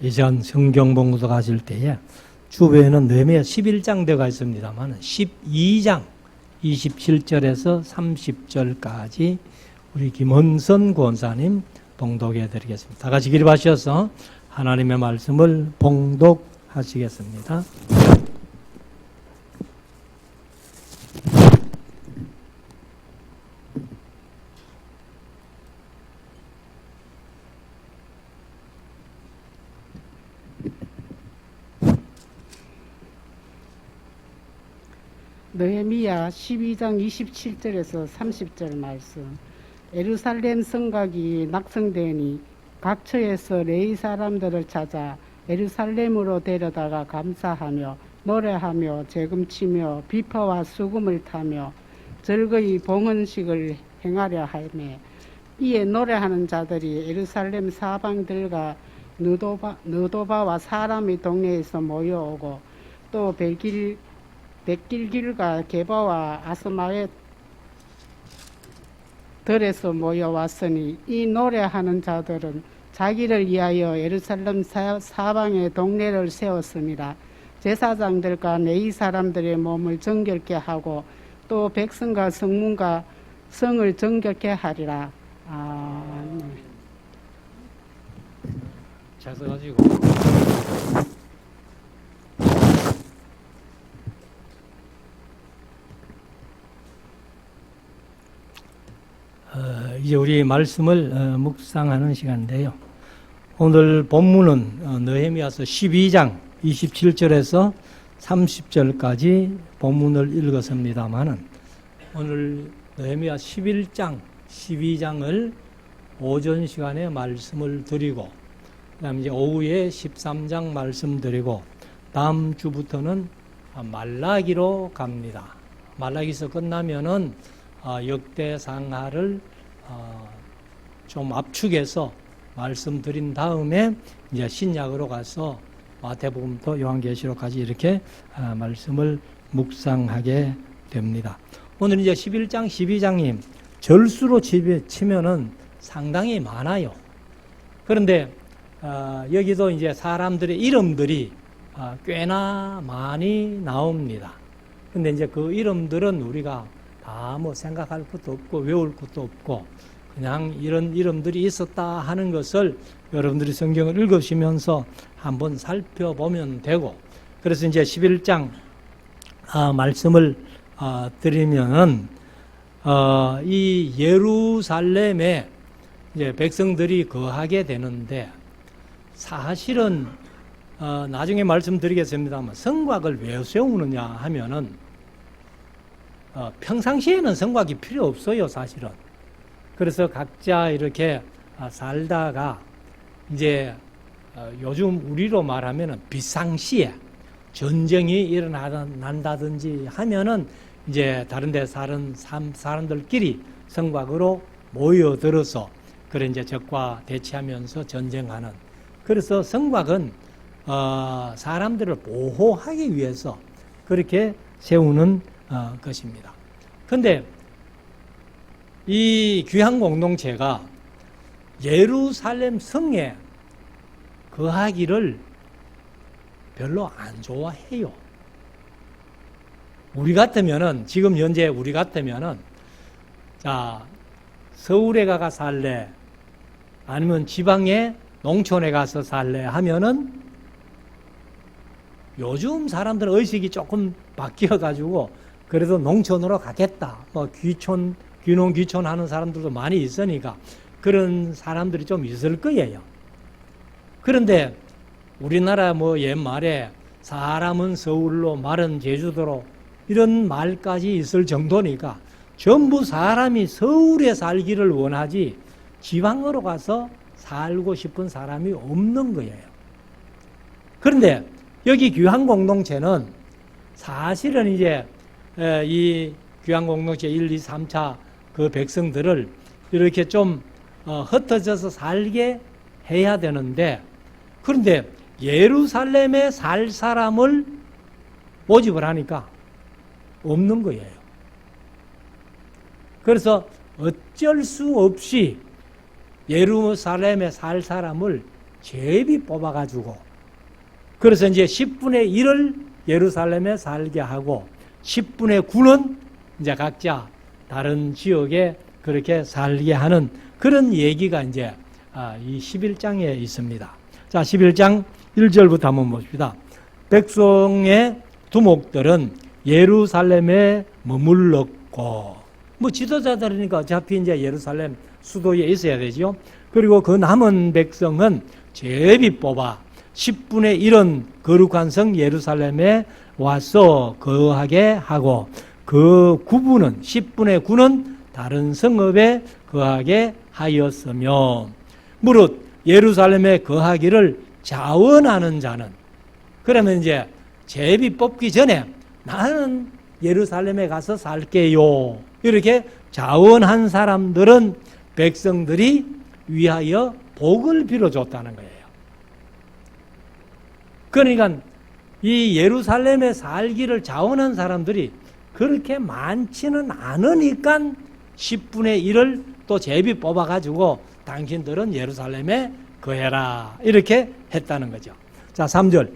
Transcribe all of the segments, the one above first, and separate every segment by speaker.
Speaker 1: 이전 성경 봉독 하실 때에 주변에는 느헤미야 11장대가 있습니다만 12장 27절에서 30절까지 우리 김헌선 권사님 봉독해 드리겠습니다. 다 같이 기립하셔서 하나님의 말씀을 봉독하시겠습니다.
Speaker 2: 느헤미야 12장 27절에서 30절 말씀. 예루살렘 성곽이 낙성되니 각처에서 레위 사람들을 찾아 예루살렘으로 데려다가 감사하며 노래하며 재금치며 비파와 수금을 타며 즐거이 봉헌식을 행하려 하며, 이에 노래하는 자들이 예루살렘 사방들과 느도바와 사람의 동네에서 모여오고 또 백길길과 게바와 아스마의 들에서 모여왔으니, 이 노래하는 자들은 자기를 위하여 예루살렘 사방에 동네를 세웠습니다. 제사장들과 레위 사람들의 몸을 정결케 하고 또 백성과 성문과 성을 정결케 하리라.
Speaker 1: 잘 써가지고 이제 우리 말씀을 묵상하는 시간인데요. 오늘 본문은 느헤미야서 12장 27절에서 30절까지 본문을 읽었습니다만은 오늘 느헤미야 11장 12장을 오전 시간에 말씀을 드리고 그다음에 이제 오후에 13장 말씀 드리고 다음 주부터는 말라기로 갑니다. 말라기서 끝나면은 역대상하를 좀 압축해서 말씀드린 다음에 이제 신약으로 가서 마태복음부터 요한계시록까지 이렇게 말씀을 묵상하게 됩니다. 오늘 이제 11장, 12장이 절수로 치면은 상당히 많아요. 그런데 여기도 이제 사람들의 이름들이 꽤나 많이 나옵니다. 근데 이제 그 이름들은 우리가 다 뭐 생각할 것도 없고 외울 것도 없고 그냥 이런 이름들이 있었다 하는 것을 여러분들이 성경을 읽으시면서 한번 살펴보면 되고, 그래서 이제 11장 말씀을 드리면은 이 예루살렘에 이제 백성들이 거하게 되는데, 사실은 나중에 말씀드리겠습니다만 성곽을 왜 세우느냐 하면은 평상시에는 성곽이 필요 없어요, 사실은. 그래서 각자 이렇게 살다가 이제 요즘 우리로 말하면은 비상시에 전쟁이 일어난다든지 하면은 이제 다른 데 사는 사람들끼리 성곽으로 모여들어서 그래 이제 적과 대치하면서 전쟁하는, 그래서 성곽은 사람들을 보호하기 위해서 그렇게 세우는 것입니다. 근데 이 귀한 공동체가 예루살렘 성에 거하기를 별로 안 좋아해요. 우리 같으면은, 지금 현재 우리 같으면은, 자, 서울에 가가 살래, 아니면 지방에 농촌에 가서 살래 하면은 요즘 사람들 의식이 조금 바뀌어가지고 그래도 농촌으로 가겠다. 뭐 귀농 귀촌 하는 사람들도 많이 있으니까 그런 사람들이 좀 있을 거예요. 그런데 우리나라 뭐 옛말에 사람은 서울로 말은 제주도로 이런 말까지 있을 정도니까 전부 사람이 서울에 살기를 원하지 지방으로 가서 살고 싶은 사람이 없는 거예요. 그런데 여기 귀한 공동체는 사실은 이제 이 귀한 공동체 1, 2, 3차 그 백성들을 이렇게 좀 흩어져서 살게 해야 되는데, 그런데 예루살렘에 살 사람을 모집을 하니까 없는 거예요. 그래서 어쩔 수 없이 예루살렘에 살 사람을 제비 뽑아가지고, 그래서 이제 10분의 1을 예루살렘에 살게 하고 10분의 9는 이제 각자 다른 지역에 그렇게 살게 하는 그런 얘기가 이제 이 11장에 있습니다. 자, 11장 1절부터 한번 봅시다. 백성의 두목들은 예루살렘에 머물렀고, 뭐 지도자들이니까 어차피 이제 예루살렘 수도에 있어야 되죠. 그리고 그 남은 백성은 제비 뽑아 10분의 1은 거룩한 성 예루살렘에 와서 거하게 하고, 그 9분은 10분의 9는 다른 성읍에 거하게 하였으며, 무릇 예루살렘에 거하기를 자원하는 자는, 그러면 이제 제비 뽑기 전에 나는 예루살렘에 가서 살게요, 이렇게 자원한 사람들은 백성들이 위하여 복을 빌어줬다는 거예요. 그러니까 이 예루살렘에 살기를 자원한 사람들이 그렇게 많지는 않으니까 10분의 1을 또 제비 뽑아가지고 당신들은 예루살렘에 거해라, 이렇게 했다는 거죠. 자, 3절.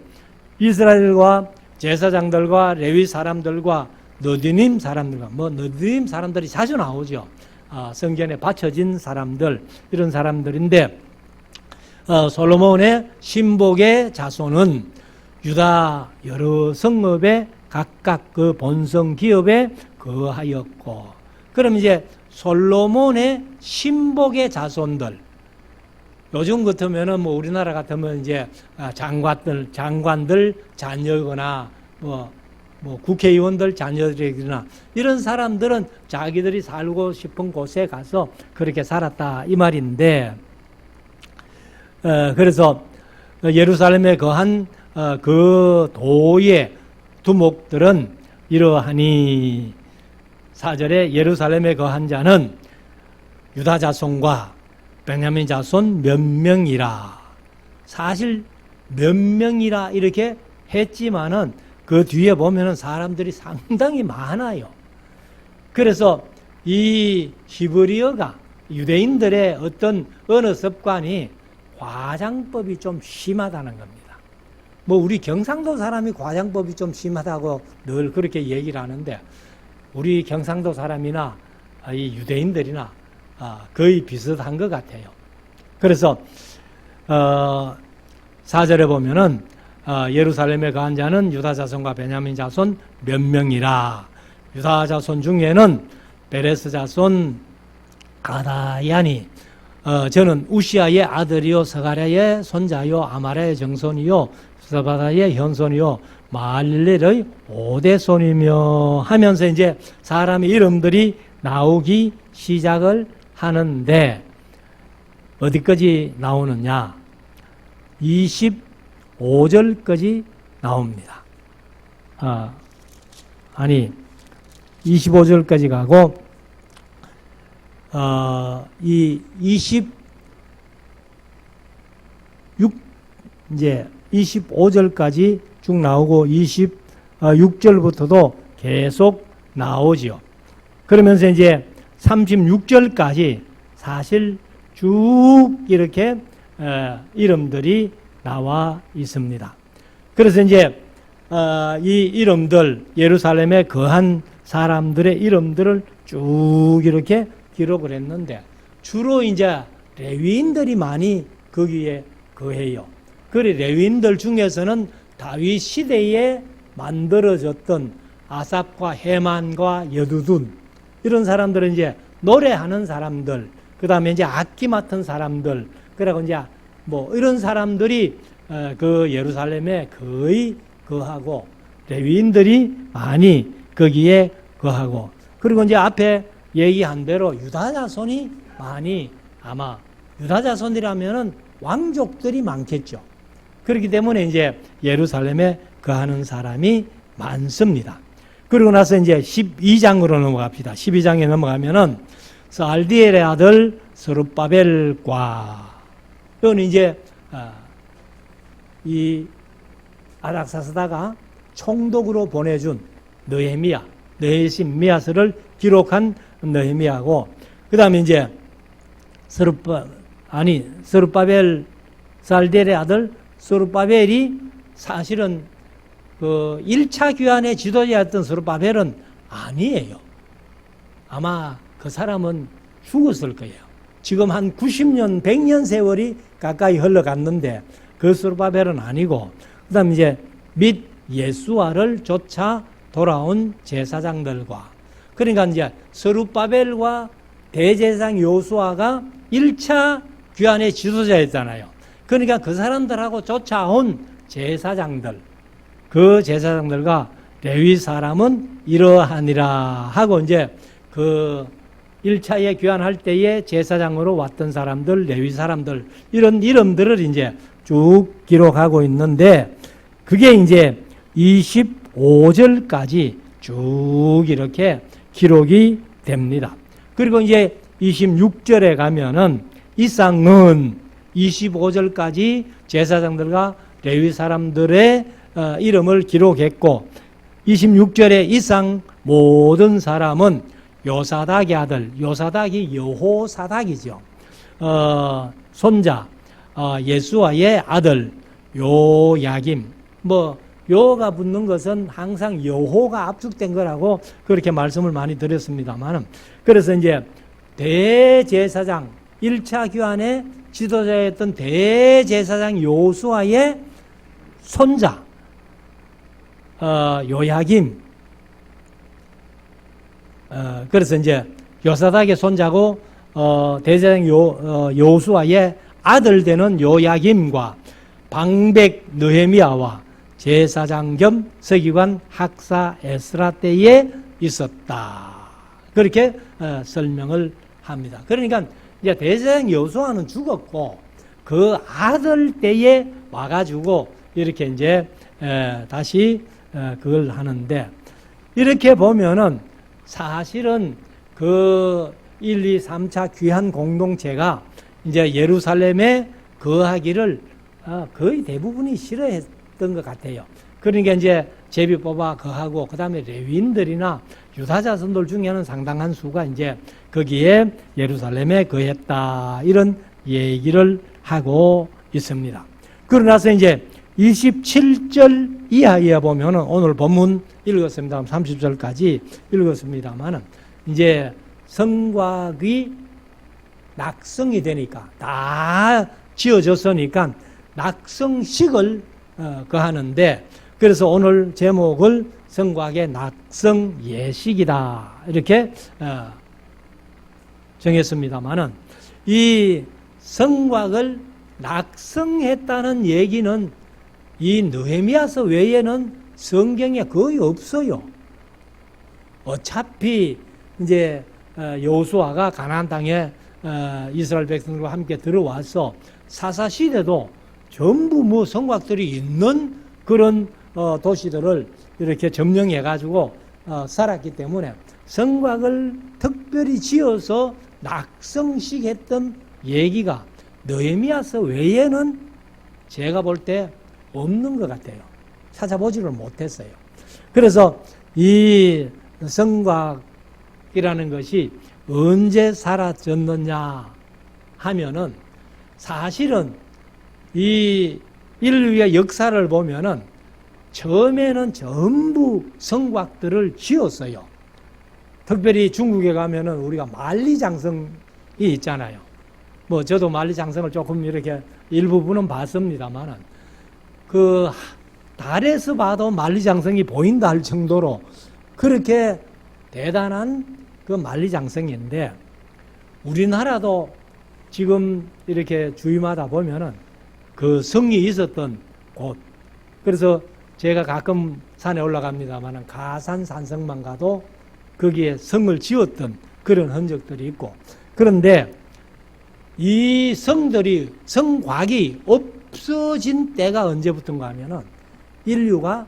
Speaker 1: 이스라엘과 제사장들과 레위 사람들과 느디님 사람들과, 뭐 느디님 사람들이 자주 나오죠. 성전에 바쳐진 사람들, 이런 사람들인데, 솔로몬의 신복의 자손은 유다 여러 성읍에 각각 그 본성 기업에 거하였고, 그럼 이제 솔로몬의 신복의 자손들, 요즘 같으면은 뭐 우리나라 같으면 이제 장관들 자녀거나 뭐 국회의원들 자녀들이나 이런 사람들은 자기들이 살고 싶은 곳에 가서 그렇게 살았다, 이 말인데, 그래서 예루살렘에 거한 그 도의 두목들은 이러하니, 4절에 예루살렘에 거한 자는 유다 자손과 베냐민 자손 몇 명이라. 사실 몇 명이라 이렇게 했지만은 그 뒤에 보면은 사람들이 상당히 많아요. 그래서 이 히브리어가 유대인들의 어떤 언어 습관이 과장법이 좀 심하다는 겁니다. 뭐 우리 경상도 사람이 과장법이 좀 심하다고 늘 그렇게 얘기를 하는데, 우리 경상도 사람이나 이 유대인들이나 거의 비슷한 것 같아요. 그래서 4절에 보면은 예루살렘에 거한 자는 유다 자손과 베냐민 자손 몇 명이라. 유다 자손 중에는 베레스 자손 아다야니, 저는 우시아의 아들이요 스가랴의 손자요 아마랴의 정손이요 스바다의 현손이요 말릴의 오대손이며 하면서 이제 사람의 이름들이 나오기 시작을 하는데, 어디까지 나오느냐? 25절까지 나옵니다. 아니 25절까지 가고, 이 25절까지 쭉 나오고 26절부터도 계속 나오죠. 그러면서 이제 36절까지 사실 쭉 이렇게 이름들이 나와 있습니다. 그래서 이제 이 이름들, 예루살렘에 거한 사람들의 이름들을 쭉 이렇게 기록을 했는데, 주로 이제 레위인들이 많이 거기에 거해요. 그래 레위인들 중에서는 다윗 시대에 만들어졌던 아삽과 헤만과 여두둔, 이런 사람들은 이제 노래하는 사람들, 그 다음에 이제 악기 맡은 사람들, 그리고 이제 뭐 이런 사람들이 그 예루살렘에 거의 거하고, 레위인들이 많이 거기에 거하고, 그리고 이제 앞에 얘기한 대로 유다 자손이 많이, 아마 유다 자손이라면은 왕족들이 많겠죠. 그렇기 때문에 이제 예루살렘에 거하는 사람이 많습니다. 그리고 나서 이제 12장으로 넘어갑시다. 12장에 넘어가면은 살디엘의 아들 스룹바벨과, 이건 이제 이 아닥사스다가 총독으로 보내준 느헤미야, 느헤시미야서를 기록한 느헤미야고, 그 다음에 이제 스룹바벨 살델의 아들 스룹바벨이 사실은 그 1차 귀환의 지도자였던 스룹바벨은 아니에요. 아마 그 사람은 죽었을 거예요. 지금 한 90년, 100년 세월이 가까이 흘러갔는데 그 스룹바벨은 아니고, 그 다음 이제 및 예수아를 쫓아 돌아온 제사장들과, 그러니까 이제 스룹바벨과 대제사장 요수아가 1차 귀환의 지도자였잖아요. 그러니까 그 사람들하고 쫓아온 제사장들, 그 제사장들과 레위 사람은 이러하니라 하고, 이제 그 1차에 귀환할 때에 제사장으로 왔던 사람들, 레위 사람들, 이런 이름들을 이제 쭉 기록하고 있는데, 그게 이제 25절까지 쭉 이렇게 기록이 됩니다. 그리고 이제 26절에 가면은 이상은 25절까지 제사장들과 레위 사람들의 이름을 기록했고, 26절에 이상 모든 사람은 요사닥의 아들, 요사닥이 여호사닥이죠. 손자 예수아의 아들 요야김. 뭐 요가 붙는 것은 항상 여호가 압축된 거라고 그렇게 말씀을 많이 드렸습니다만, 그래서 이제 대제사장 1차 귀환의 지도자였던 대제사장 요수아의 손자 요야김. 그래서 이제 요사닥의 손자고 대제사장 요수아의 아들 되는 요야김과 방백 느헤미야와 제사장 겸 서기관 학사 에스라 때에 있었다. 그렇게 설명을 합니다. 그러니까 이제 대제사장 요수아는 죽었고 그 아들 때에 와가지고 이렇게 이제 다시 그걸 하는데, 이렇게 보면은 사실은 그 1, 2, 3차 귀한 공동체가 이제 예루살렘에 거하기를 거의 대부분이 싫어했던 것 같아요. 그러니까 이제 제비 뽑아 거하고, 그 다음에 레위인들이나 유다 자손들 중에는 상당한 수가 이제 거기에 예루살렘에 거했다, 이런 얘기를 하고 있습니다. 그러나서 이제 27절 이하에 보면은 오늘 본문 읽었습니다. 30절까지 읽었습니다만은 이제 성곽이 낙성이 되니까, 다 지어졌으니까 낙성식을 거하는데, 그래서 오늘 제목을 성곽의 낙성 예식이다 이렇게 정했습니다만은, 이 성곽을 낙성했다는 얘기는 이 느헤미야서 외에는 성경에 거의 없어요. 어차피 이제 여호수아가 가나안 땅에 이스라엘 백성들과 함께 들어와서 사사 시대도 전부 뭐 성곽들이 있는 그런 도시들을 이렇게 점령해 가지고 살았기 때문에 성곽을 특별히 지어서 낙성식 했던 얘기가 느헤미야서 외에는 제가 볼 때 없는 것 같아요. 찾아보지를 못했어요. 그래서 이 성곽이라는 것이 언제 사라졌느냐 하면은, 사실은 이 인류의 역사를 보면은 처음에는 전부 성곽들을 지었어요. 특별히 중국에 가면은 우리가 만리장성이 있잖아요. 뭐 저도 만리장성을 조금 이렇게 일부분은 봤습니다만은, 그 달에서 봐도 만리장성이 보인다 할 정도로 그렇게 대단한 그 만리장성인데, 우리나라도 지금 이렇게 주위마다 보면은 그 성이 있었던 곳, 그래서 제가 가끔 산에 올라갑니다만은 가산 산성만 가도 거기에 성을 지었던 그런 흔적들이 있고, 그런데 이 성들이, 성곽이 없어진 때가 언제부터인가 하면은 인류가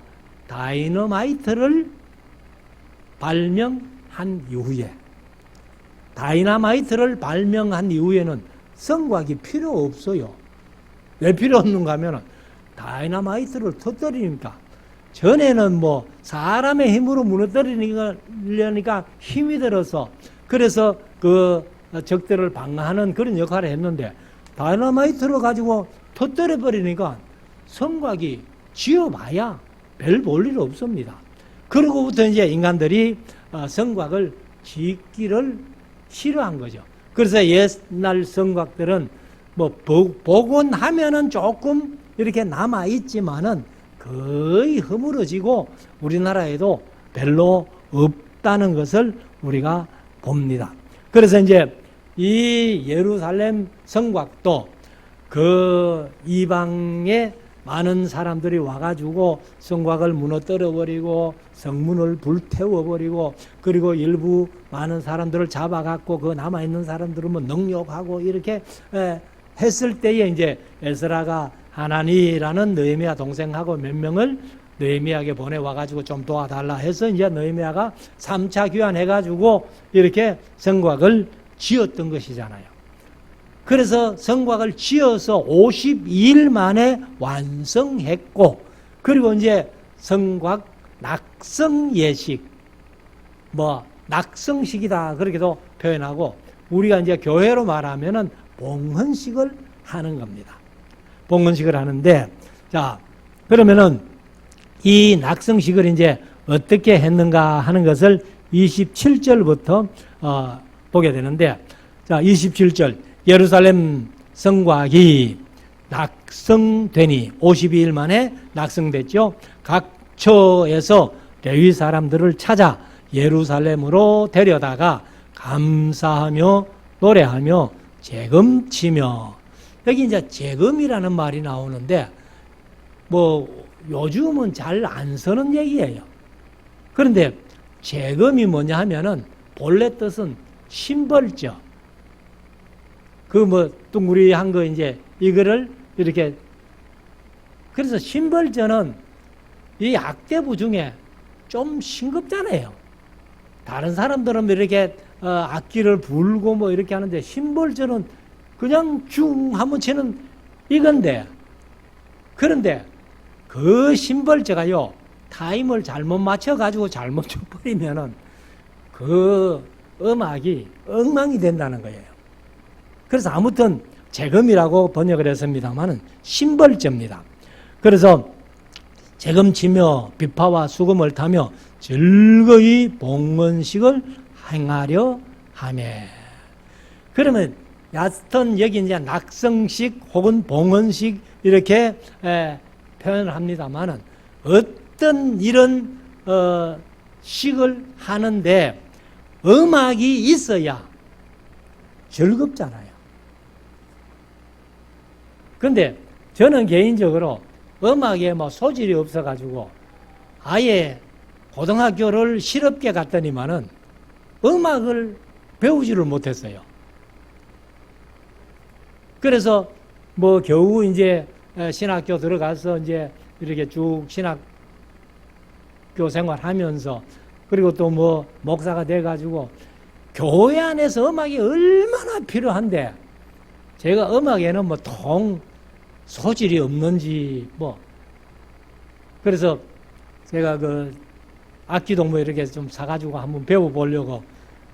Speaker 1: 다이너마이트를 발명한 이후에, 다이너마이트를 발명한 이후에는 성곽이 필요 없어요. 왜 필요 없는가 하면은 다이너마이트를 터뜨리니까, 전에는 뭐 사람의 힘으로 무너뜨리려니까 힘이 들어서, 그래서 그 적들을 방어하는 그런 역할을 했는데, 다이너마이트를 가지고 터뜨려 버리니까 성곽이 지어봐야 별 볼 일 없습니다. 그러고부터 이제 인간들이 성곽을 짓기를 싫어한 거죠. 그래서 옛날 성곽들은 뭐 복원하면은 조금 이렇게 남아 있지만은 거의 허물어지고 우리나라에도 별로 없다는 것을 우리가 봅니다. 그래서 이제 이 예루살렘 성곽도 그 이방의 많은 사람들이 와가지고 성곽을 무너뜨려 버리고 성문을 불태워버리고 그리고 일부 많은 사람들을 잡아갖고 그 남아있는 사람들은 뭐 능욕하고 이렇게 했을 때에 이제 에스라가 하나니라는 느헤미야 동생하고 몇 명을 느헤미야에게 보내와가지고 좀 도와달라 해서 이제 느헤미야가 3차 귀환해가지고 이렇게 성곽을 지었던 것이잖아요. 그래서 성곽을 지어서 52일 만에 완성했고, 그리고 이제 성곽 낙성 예식, 뭐 낙성식이다 그렇게도 표현하고, 우리가 이제 교회로 말하면은 봉헌식을 하는 겁니다. 봉헌식을 하는데, 자 그러면은 이 낙성식을 이제 어떻게 했는가 하는 것을 27절부터 보게 되는데, 자 27절 예루살렘 성곽이 낙성되니 52일 만에 낙성됐죠. 각 처에서 레위 사람들을 찾아 예루살렘으로 데려다가 감사하며 노래하며 재금치며, 여기 이제 재금이라는 말이 나오는데 뭐 요즘은 잘 안 쓰는 얘기예요. 그런데 재금이 뭐냐 하면은 본래 뜻은 심벌죠. 그 뭐 둥그리한 거 이제 이거를 이렇게, 그래서 심벌전은 이 악대부 중에 좀 싱겁잖아요. 다른 사람들은 이렇게 악기를 불고 뭐 이렇게 하는데 심벌전은 그냥 중 한번 치는 이건데, 그런데 그 심벌제가요 타임을 잘못 맞춰가지고 잘못 쳐버리면은 그 음악이 엉망이 된다는 거예요. 그래서 아무튼 재금이라고 번역을 했습니다만은 심벌제입니다. 그래서 재금치며 비파와 수금을 타며 즐거이 봉헌식을 행하려 하며, 그러면 여하튼 여기 이제 낙성식 혹은 봉헌식 이렇게 표현을 합니다만은 어떤 이런 식을 하는데 음악이 있어야 즐겁잖아요. 근데 저는 개인적으로 음악에 뭐 소질이 없어가지고 아예 고등학교를 실업계 갔더니만은 음악을 배우지를 못했어요. 그래서 뭐 겨우 이제 신학교 들어가서 이제 이렇게 쭉 신학교 생활하면서, 그리고 또 뭐 목사가 돼가지고 교회 안에서 음악이 얼마나 필요한데, 제가 음악에는 뭐 소질이 없는지 뭐, 그래서 제가 그 악기도 뭐 이렇게 좀 사가지고 한번 배워보려고,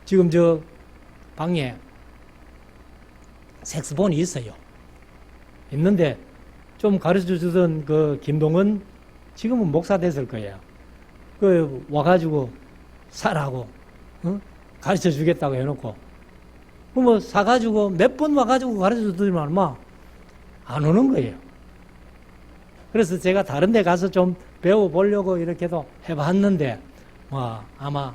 Speaker 1: 지금 저 방에 색소폰이 있어요. 있는데 좀 가르쳐 주던 그 김동은, 지금은 목사 됐을 거예요. 그 와가지고 사라고 가르쳐 주겠다고 해놓고 뭐 사가지고 몇 번 와가지고 가르쳐 주더니만 막 안 오는 거예요. 그래서 제가 다른 데 가서 좀 배워보려고 이렇게도 해봤는데 뭐 아마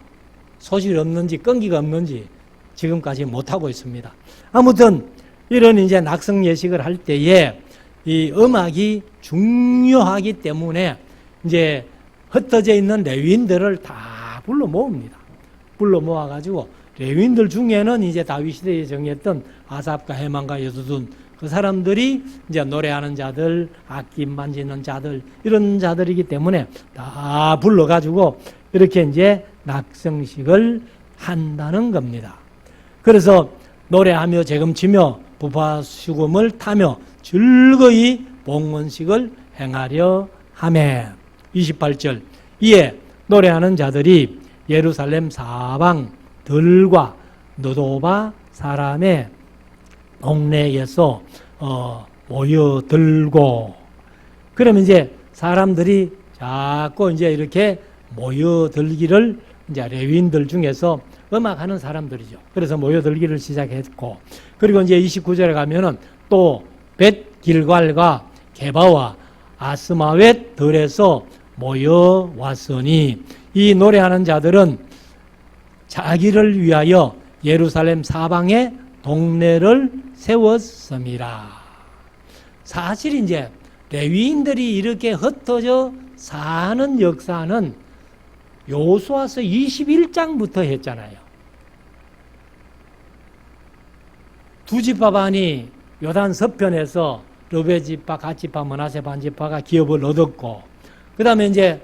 Speaker 1: 소질이 없는지 끈기가 없는지 지금까지 못하고 있습니다. 아무튼 이런 이제 낙성 예식을 할 때에 이 음악이 중요하기 때문에 이제 흩어져 있는 레위인들을 다 불러 모읍니다. 불러 모아가지고 레위인들 중에는 이제 다윗 시대에 정했던 아삽과 헤만과 여두둔, 그 사람들이 이제 노래하는 자들, 악기 만지는 자들, 이런 자들이기 때문에 다 불러가지고 이렇게 이제 낙성식을 한다는 겁니다. 그래서 노래하며 재금치며 부파수금을 타며 즐거이 봉헌식을 행하려 하매. 28절 이에 노래하는 자들이 예루살렘 사방 들과 느도바 사람의 동네에서 모여들고, 그러면 이제 사람들이 자꾸 이제 이렇게 모여들기를 이제 레위인들 중에서 음악하는 사람들이죠. 그래서 모여들기를 시작했고, 그리고 이제 29절에 가면은 또 벳길갈과 게바와 아스마웻 들에서 모여왔으니, 이 노래하는 자들은 자기를 위하여 예루살렘 사방에 동네를 세웠습니다. 사실 이제 레위인들이 이렇게 흩어져 사는 역사는 여호수아서 21장부터 했잖아요. 두 지파반이 요단 서편에서 르베 지파, 갓 지파, 므낫세 반 지파가 기업을 얻었고, 그 다음에 이제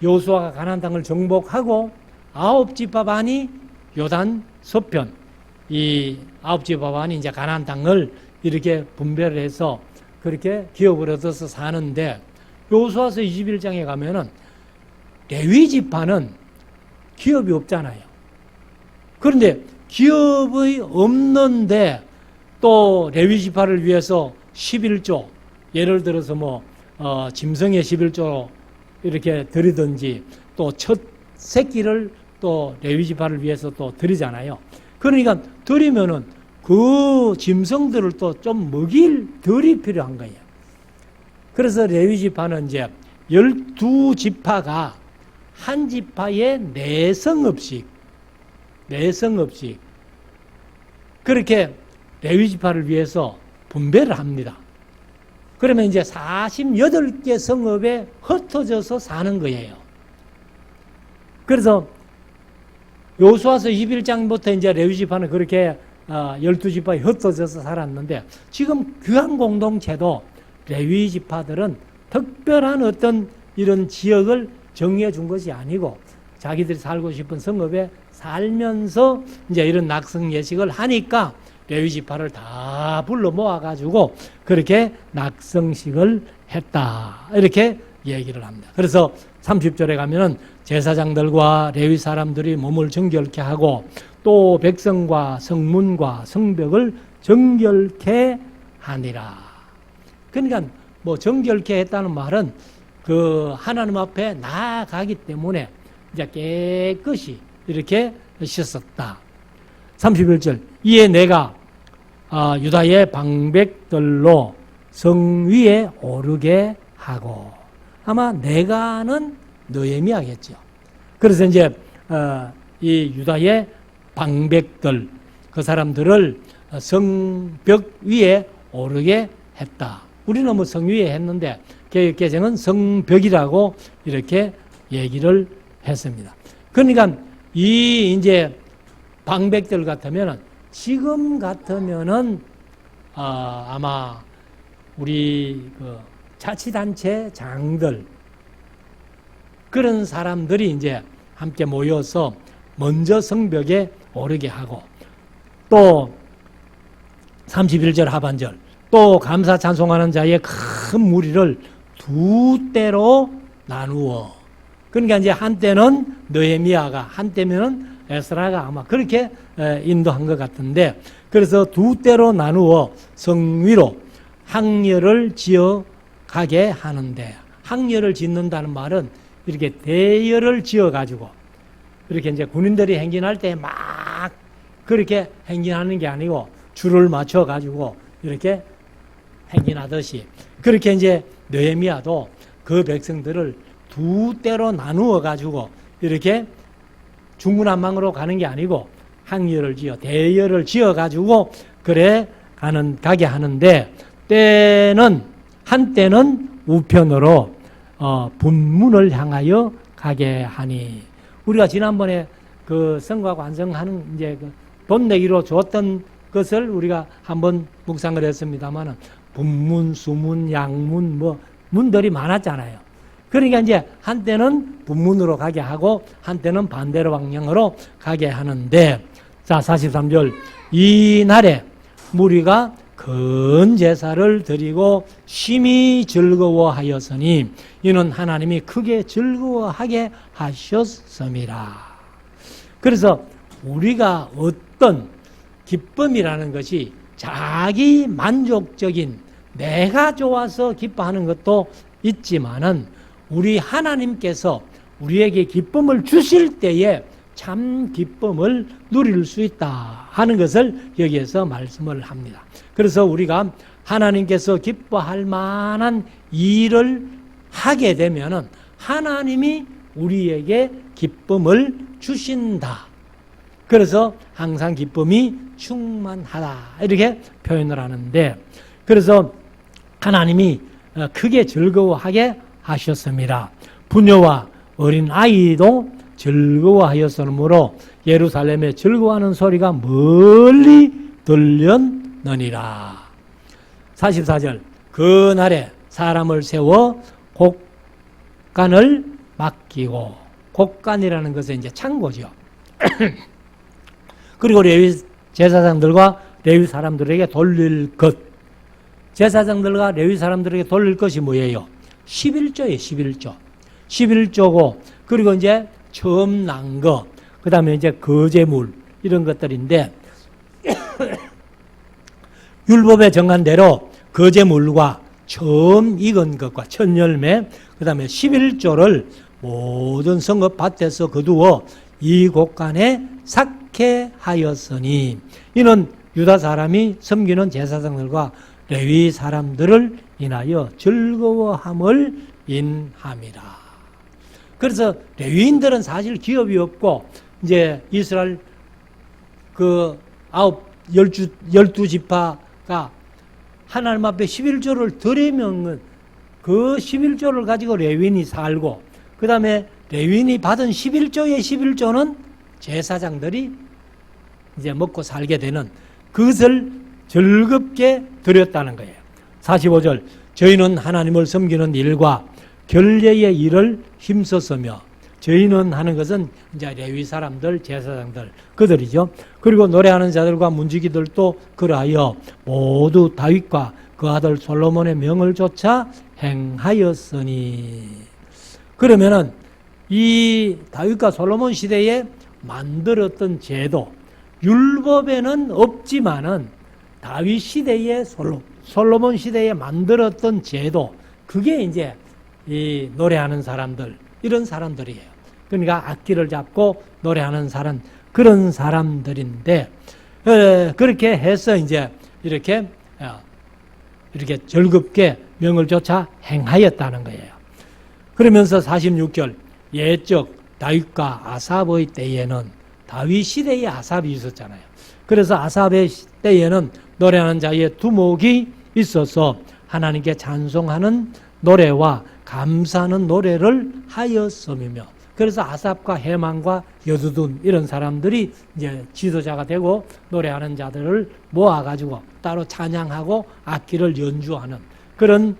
Speaker 1: 여호수아가 가나안 땅을 정복하고 9지파반이 요단 서편, 이 9지파반이 이제 가나안 땅을 이렇게 분배를 해서 그렇게 기업을 얻어서 사는데, 여호수아서 21장에 가면은 레위 지파는 기업이 없잖아요. 그런데 기업이 없는데 또 레위 지파를 위해서 11조, 예를 들어서 짐승의 11조 이렇게 드리든지, 또 첫 새끼를 또 레위 지파를 위해서 또 드리잖아요. 그러니까 드리면은 그 짐승들을 또 좀 먹일 덜이 필요한 거예요. 그래서 레위 지파는 이제 12지파가 한 지파에 4성읍씩 그렇게 레위 지파를 위해서 분배를 합니다. 그러면 이제 48개 성읍에 흩어져서 사는 거예요. 그래서 여호수아서 21장부터 이제 레위 지파는 그렇게 12지파에 흩어져서 살았는데, 지금 귀한 공동체도 레위 지파들은 특별한 어떤 이런 지역을 정해 준 것이 아니고 자기들이 살고 싶은 성읍에 살면서 이제 이런 낙성 예식을 하니까 레위 지파를 다 불러 모아가지고 그렇게 낙성식을 했다, 이렇게 얘기를 합니다. 그래서 30절에 가면은 제사장들과 레위 사람들이 몸을 정결케 하고 또 백성과 성문과 성벽을 정결케 하니라. 그러니까 정결케 했다는 말은 그 하나님 앞에 나아가기 때문에 이제 깨끗이 이렇게 씻었다. 31절, 이에 내가 유다의 방백들로 성 위에 오르게 하고, 아마 내가는 느헤미야겠죠. 그래서 이제 이 유다의 방백들, 그 사람들을 성벽 위에 오르게 했다. 우리는 성 위에 했는데 개혁개정은 성벽이라고 이렇게 얘기를 했습니다. 그러니까 이 이제 방백들 같으면은, 지금 같으면은 아마 우리 그 자치단체 장들, 그런 사람들이 이제 함께 모여서 먼저 성벽에 오르게 하고, 또 31절 하반절, 또 감사 찬송하는 자의 큰 무리를 두 때로 나누어. 그러니까 이제 한때는 느헤미야가, 한때면은 에스라가 아마 그렇게 인도한 것 같은데, 그래서 두 때로 나누어 성 위로 항렬을 지어 가게 하는데, 항렬을 짓는다는 말은 이렇게 대열을 지어 가지고 이렇게 이제 군인들이 행진할 때 막 그렇게 행진하는 게 아니고 줄을 맞춰 가지고 이렇게 행진하듯이, 그렇게 이제 느헤미야도 그 백성들을 두 때로 나누어 가지고 이렇게 중구난방으로 가는 게 아니고 항열을 지어, 대열을 지어 가지고 그래 가게 하는데, 한때는 우편으로 분문을 향하여 가게 하니. 우리가 지난번에 그 성과 완성하는 이제 그 돈 내기로 줬던 것을 우리가 한번 묵상을 했습니다만은, 분문, 수문, 양문, 문들이 많았잖아요. 그러니까 이제 한때는 분문으로 가게 하고 한때는 반대로 방향으로 가게 하는데, 자, 43절, 이 날에 무리가 큰 제사를 드리고 심히 즐거워하였으니 이는 하나님이 크게 즐거워하게 하셨음이라. 그래서 우리가 어떤 기쁨이라는 것이 자기 만족적인 내가 좋아서 기뻐하는 것도 있지만은 우리 하나님께서 우리에게 기쁨을 주실 때에 참 기쁨을 누릴 수 있다 하는 것을 여기에서 말씀을 합니다. 그래서 우리가 하나님께서 기뻐할 만한 일을 하게 되면은 하나님이 우리에게 기쁨을 주신다. 그래서 항상 기쁨이 충만하다 이렇게 표현을 하는데, 그래서 하나님이 크게 즐거워하게 하셨습니다. 부녀와 어린 아이도 즐거워하였으므로 예루살렘에 즐거워하는 소리가 멀리 들렸느니라. 44절 그날에 사람을 세워 곡간을 맡기고, 곡간이라는 것은 이제 창고죠. 그리고 레위 제사장들과 레위 사람들에게 돌릴 것, 제사장들과 레위 사람들에게 돌릴 것이 뭐예요? 11조예요. 11조. 11조고, 그리고 이제 처음 난 거, 그 다음에 이제 거제물, 이런 것들인데, 율법에 정한 대로 거제물과 처음 익은 것과 첫 열매, 그 다음에 11조를 모든 성읍 밭에서 거두어 이 곳간에 삭해하였으니, 이는 유다 사람이 섬기는 제사장들과 레위 사람들을 인하여 즐거워함을 인함이라. 그래서 레위인들은 사실 기업이 없고, 이제 이스라엘 그 12지파가 하나님 앞에 11조를 드리면 그 11조를 가지고 레위인이 살고, 그 다음에 레위인이 받은 11조의 11조는 제사장들이 이제 먹고 살게 되는, 그것을 즐겁게 드렸다는 거예요. 45절 저희는 하나님을 섬기는 일과 결례의 일을 힘썼으며, 저희는 하는 것은 이제 레위 사람들, 제사장들, 그들이죠. 그리고 노래하는 자들과 문지기들도 그러하여 모두 다윗과 그 아들 솔로몬의 명을 쫓아 행하였으니. 그러면은 이 다윗과 솔로몬 시대에 만들었던 제도, 율법에는 없지만은 다윗 시대에 솔로몬 시대에 만들었던 제도, 그게 이제 이 노래하는 사람들, 이런 사람들이에요. 그러니까 악기를 잡고 노래하는 사람, 그런 사람들인데, 그렇게 해서 이제 이렇게 즐겁게 명을 쫓아 행하였다는 거예요. 그러면서 46절 옛적 다윗과 아삽의 때에는, 다윗 시대에 아삽이 있었잖아요. 그래서 아삽의 때에는 노래하는 자의 두목이 있어서 하나님께 찬송하는 노래와 감사하는 노래를 하였음이며, 그래서 아삽과 해만과 여두둔 이런 사람들이 이제 지도자가 되고 노래하는 자들을 모아가지고 따로 찬양하고 악기를 연주하는 그런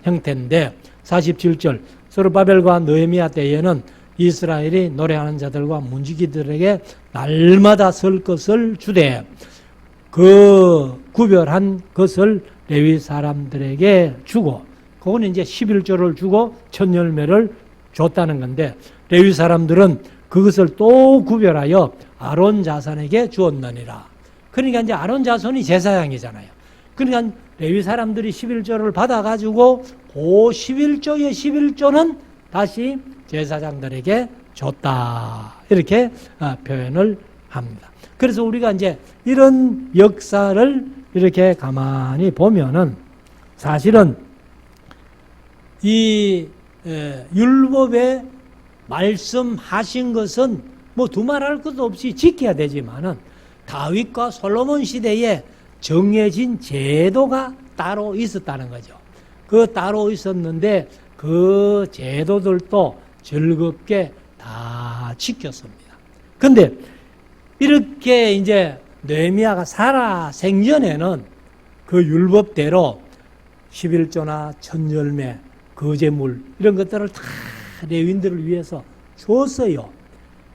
Speaker 1: 형태인데, 47절 스룹바벨과 느헤미야 때에는 이스라엘이 노래하는 자들과 문지기들에게 날마다 설 것을 주되 그 구별한 것을 레위 사람들에게 주고, 그거는 이제 11조를 주고 첫 열매를 줬다는 건데, 레위 사람들은 그것을 또 구별하여 아론 자손에게 주었느니라. 그러니까 이제 아론 자손이 제사장이잖아요. 그러니까 레위 사람들이 11조를 받아가지고 그 11조의 11조는 다시 제사장들에게 줬다. 이렇게 표현을 합니다. 그래서 우리가 이제 이런 역사를 이렇게 가만히 보면은 사실은 이 율법에 말씀하신 것은 뭐 두말할 것도 없이 지켜야 되지만은 다윗과 솔로몬 시대에 정해진 제도가 따로 있었다는 거죠. 그 따로 있었는데 그 제도들도 즐겁게 다 지켰습니다. 근데 이렇게 이제 느헤미야가 살아 생전에는 그 율법대로 11조나 첫 열매, 거제물 이런 것들을 다 레위인들을 위해서 줬어요.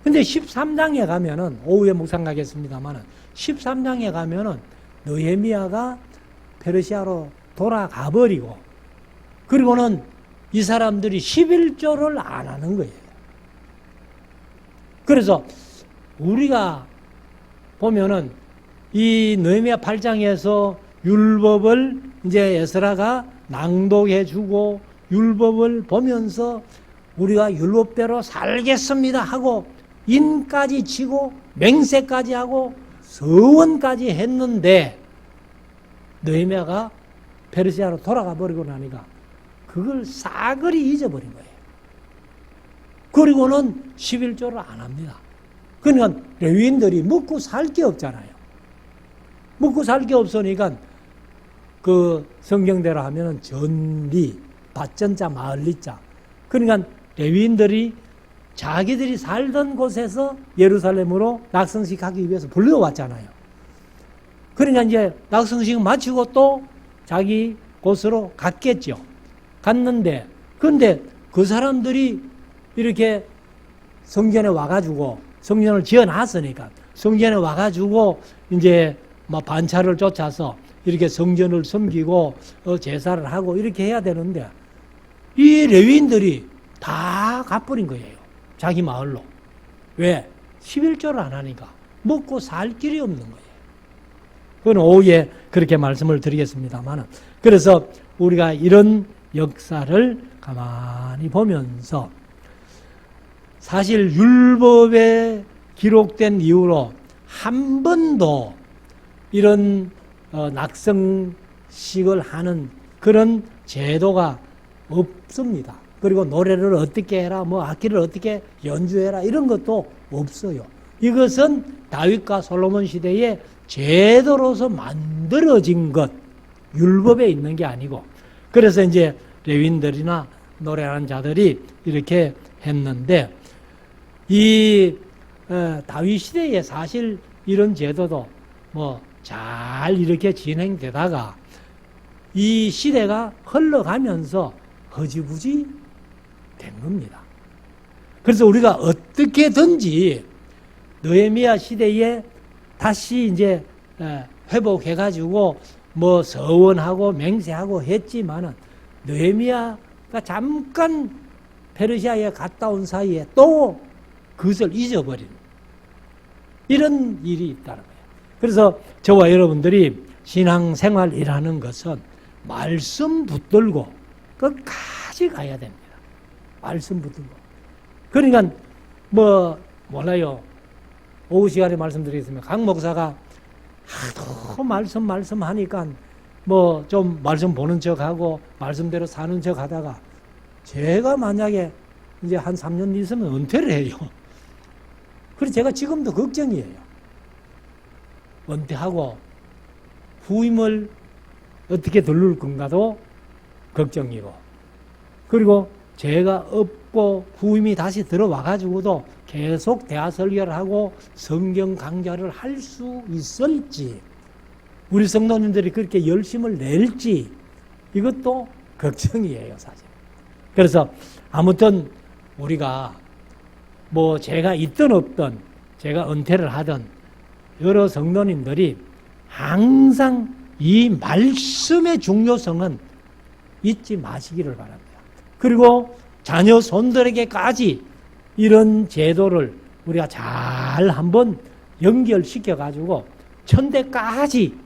Speaker 1: 근데 13장에 가면은, 오후에 묵상 가겠습니다만은 13장에 가면은 느헤미야가 페르시아로 돌아가 버리고, 그리고는 이 사람들이 11조를 안 하는 거예요. 그래서 우리가 보면은 이 느헤미야 8장에서 율법을 이제 에스라가 낭독해 주고 율법을 보면서 우리가 율법대로 살겠습니다 하고 인까지 치고 맹세까지 하고 서원까지 했는데 느헤미야가 페르시아로 돌아가 버리고 나니까 그걸 싸그리 잊어버린 거예요. 그리고는 11조를 안 합니다. 그러니까 레위인들이 먹고 살 게 없잖아요. 먹고 살 게 없으니까 그 성경대로 하면은 전리, 밭전자, 마을리자. 그러니까 레위인들이 자기들이 살던 곳에서 예루살렘으로 낙성식 하기 위해서 불려왔잖아요. 그러니까 이제 낙성식 마치고 또 자기 곳으로 갔겠죠. 갔는데, 근데 그 사람들이 이렇게 성전에 와가지고, 성전을 지어놨으니까, 성전에 와가지고, 이제 막 반차를 쫓아서 이렇게 성전을 섬기고, 제사를 하고 이렇게 해야 되는데, 이 레위인들이 다 가버린 거예요. 자기 마을로. 왜? 11조를 안 하니까. 먹고 살 길이 없는 거예요. 그건 오후에 그렇게 말씀을 드리겠습니다만. 그래서 우리가 이런 역사를 가만히 보면서 사실 율법에 기록된 이후로 한 번도 이런 낙성식을 하는 그런 제도가 없습니다. 그리고 노래를 어떻게 해라, 뭐 악기를 어떻게 연주해라 이런 것도 없어요. 이것은 다윗과 솔로몬 시대에 제도로서 만들어진 것, 율법에 있는 게 아니고, 그래서 이제 레위인들이나 노래하는 자들이 이렇게 했는데, 이 다윗 시대에 사실 이런 제도도 뭐 잘 이렇게 진행되다가 이 시대가 흘러가면서 허지부지 된 겁니다. 그래서 우리가 어떻게든지 느헤미야 시대에 다시 이제 회복해가지고 뭐 서원하고 맹세하고 했지만은 느헤미야가 잠깐 페르시아에 갔다 온 사이에 또 그것을 잊어버린 이런 일이 있다는 거예요. 그래서 저와 여러분들이 신앙생활이라는 것은 말씀 붙들고 끝까지 가야 됩니다. 말씀 붙들고. 그러니까 뭐 몰라요. 오후 시간에 말씀드리겠습니다. 강 목사가 하도 말씀하니까 뭐 좀 말씀 보는 척하고 말씀대로 사는 척 하다가 제가 만약에 이제 한 3년 있으면 은퇴를 해요. 그래서 제가 지금도 걱정이에요. 은퇴하고 후임을 어떻게 들룰 건가도 걱정이고, 그리고 제가 없고 후임이 다시 들어와가지고도 계속 대화 설교를 하고 성경 강좌를 할 수 있을지, 우리 성도님들이 그렇게 열심을 낼지, 이것도 걱정이에요, 사실. 그래서 아무튼 우리가 뭐 제가 있든 없든 제가 은퇴를 하든 여러 성도님들이 항상 이 말씀의 중요성은 잊지 마시기를 바랍니다. 그리고 자녀 손들에게까지 이런 제도를 우리가 잘 한번 연결시켜 가지고 천대까지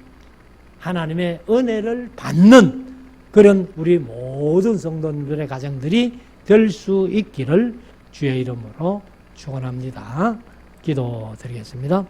Speaker 1: 하나님의 은혜를 받는 그런 우리 모든 성도님들의 가정들이 될 수 있기를 주의 이름으로 축원합니다. 기도드리겠습니다.